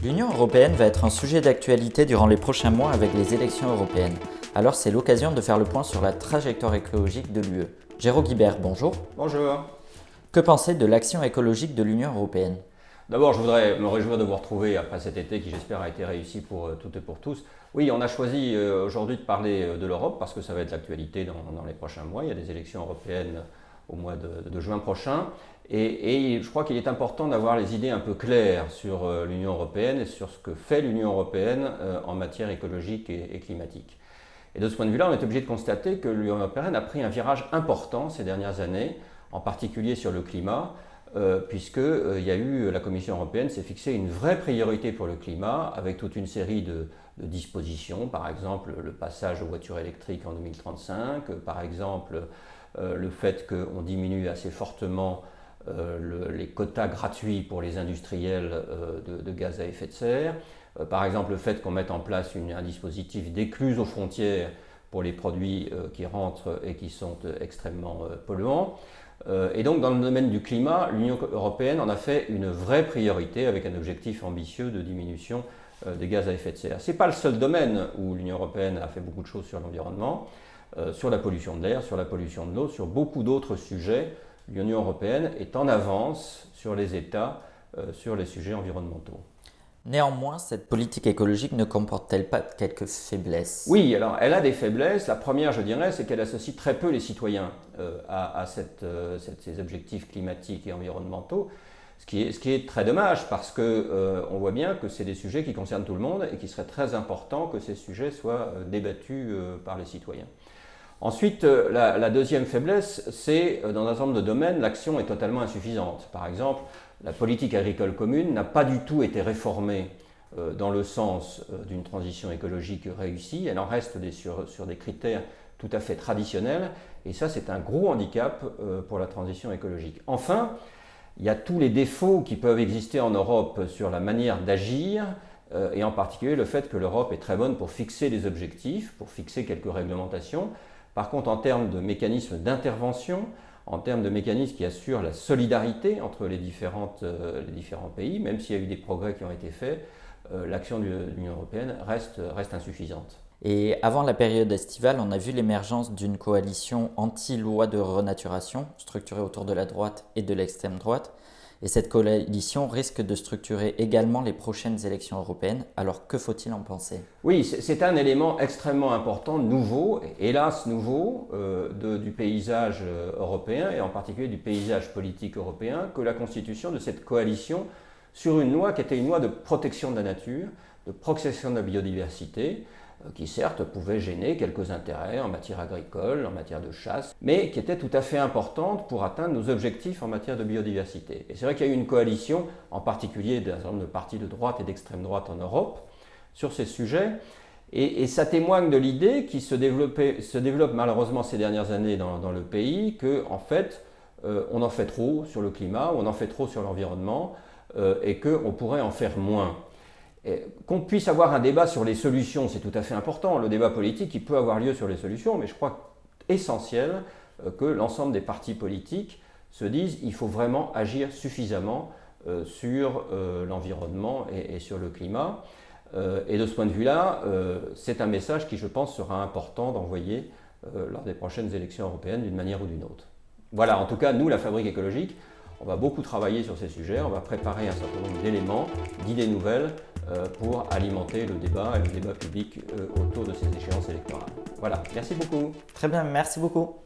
L'Union européenne va être un sujet d'actualité durant les prochains mois avec les élections européennes. Alors c'est l'occasion de faire le point sur la trajectoire écologique de l'UE. Géraud Guibert, bonjour. Bonjour. Que pensez de l'action écologique de l'Union européenne ? D'abord, je voudrais me réjouir de vous retrouver après cet été qui, j'espère, a été réussi pour toutes et pour tous. Oui, on a choisi aujourd'hui de parler de l'Europe parce que ça va être l'actualité dans les prochains mois. Il y a des élections européennes au mois de juin prochain. Et je crois qu'il est important d'avoir les idées un peu claires sur l'Union européenne et sur ce que fait l'Union européenne en matière écologique et climatique. Et de ce point de vue-là, on est obligé de constater que l'Union européenne a pris un virage important ces dernières années, en particulier sur le climat, puisqu'il y a eu, la Commission européenne s'est fixée une vraie priorité pour le climat, avec toute une série de dispositions, par exemple le passage aux voitures électriques en 2035, par exemple le fait qu'on diminue assez fortement les quotas gratuits pour les industriels de gaz à effet de serre, par exemple le fait qu'on mette en place un dispositif d'écluse aux frontières pour les produits qui rentrent et qui sont extrêmement polluants. Et donc dans le domaine du climat, l'Union européenne en a fait une vraie priorité avec un objectif ambitieux de diminution des gaz à effet de serre. Ce n'est pas le seul domaine où l'Union européenne a fait beaucoup de choses sur l'environnement, sur la pollution de l'air, sur la pollution de l'eau, sur beaucoup d'autres sujets. L'Union européenne est en avance sur les États sur les sujets environnementaux. Néanmoins, cette politique écologique ne comporte-t-elle pas quelques faiblesses ? Oui, alors elle a des faiblesses. La première, je dirais, c'est qu'elle associe très peu les citoyens à ces objectifs climatiques et environnementaux, ce qui est très dommage parce qu'on voit bien que c'est des sujets qui concernent tout le monde et qu'il serait très important que ces sujets soient débattus par les citoyens. Ensuite, la deuxième faiblesse, c'est dans un certain nombre de domaines, l'action est totalement insuffisante. Par exemple, la politique agricole commune n'a pas du tout été réformée dans le sens d'une transition écologique réussie. Elle en reste sur des critères tout à fait traditionnels. Et ça, c'est un gros handicap pour la transition écologique. Enfin, il y a tous les défauts qui peuvent exister en Europe sur la manière d'agir, et en particulier le fait que l'Europe est très bonne pour fixer des objectifs, pour fixer quelques réglementations. Par contre, en termes de mécanismes d'intervention, en termes de mécanismes qui assurent la solidarité entre les différents pays, même s'il y a eu des progrès qui ont été faits, l'action de l'Union européenne reste insuffisante. Et avant la période estivale, on a vu l'émergence d'une coalition anti-loi de renaturation, structurée autour de la droite et de l'extrême droite. Et cette coalition risque de structurer également les prochaines élections européennes. Alors que faut-il en penser ? Oui, c'est un élément extrêmement important, nouveau, hélas nouveau, du paysage européen et en particulier du paysage politique européen, que la constitution de cette coalition sur une loi qui était une loi de protection de la nature, de protection de la biodiversité, qui certes pouvait gêner quelques intérêts en matière agricole, en matière de chasse, mais qui était tout à fait importante pour atteindre nos objectifs en matière de biodiversité. Et c'est vrai qu'il y a eu une coalition, en particulier d'un certain nombre de partis de droite et d'extrême droite en Europe, sur ces sujets, et ça témoigne de l'idée qui se développe malheureusement ces dernières années dans le pays, qu'en fait, on en fait trop sur le climat, on en fait trop sur l'environnement, et qu'on pourrait en faire moins. Qu'on puisse avoir un débat sur les solutions, c'est tout à fait important. Le débat politique, il peut avoir lieu sur les solutions, mais je crois essentiel que l'ensemble des partis politiques se disent qu'il faut vraiment agir suffisamment sur l'environnement et sur le climat. Et de ce point de vue-là, c'est un message qui, je pense, sera important d'envoyer lors des prochaines élections européennes d'une manière ou d'une autre. Voilà, en tout cas, nous, la Fabrique écologique, on va beaucoup travailler sur ces sujets, on va préparer un certain nombre d'éléments, d'idées nouvelles pour alimenter le débat et le débat public autour de ces échéances électorales. Voilà, merci beaucoup. Très bien, merci beaucoup.